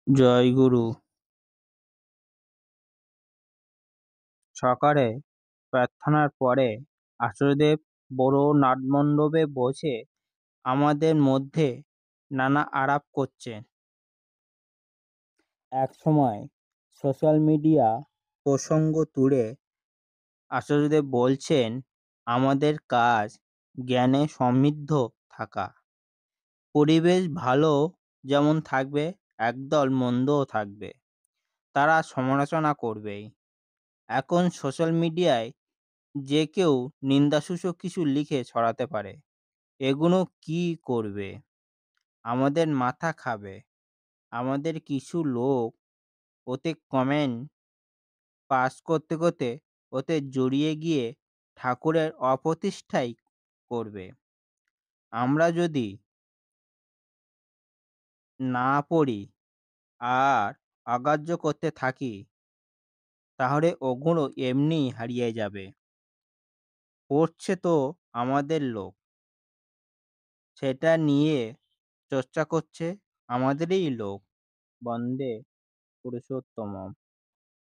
জয় গুরু। সকালে প্রার্থনার পরে আচার্যদেব বড় নাটমণ্ডপে বসে আমাদের মধ্যে নানা আলাপ করছেন। একসময় সোশ্যাল মিডিয়া প্রসঙ্গ তুলে আচার্যদেব বলছেন, আমাদের কাজ জ্ঞানে সমৃদ্ধ থাকা। পরিবেশ ভালো যেমন থাকবে, একদল মন্দও থাকবে, তারা সমালোচনা করবেই। এখন সোশ্যাল মিডিয়ায় যে কেউ নিন্দাসূচক কিছু লিখে ছড়াতে পারে। এগুলো কি করবে? আমাদের মাথা খাবে। আমাদের কিছু লোক ওতে কমেন্ট পাস করতে করতে ওতে জড়িয়ে গিয়ে ঠাকুরের অপ্রতিষ্ঠাই করবে। আমরা যদি না পড়ি আর অগ্রাহ্য করতে থাকি, তাহলে ওগুলো এমনিই হারিয়ে যাবে। পড়ছে তো আমাদের লোক, সেটা নিয়ে চর্চা করছে আমাদেরই লোক। বন্দে পুরুষোত্তমম।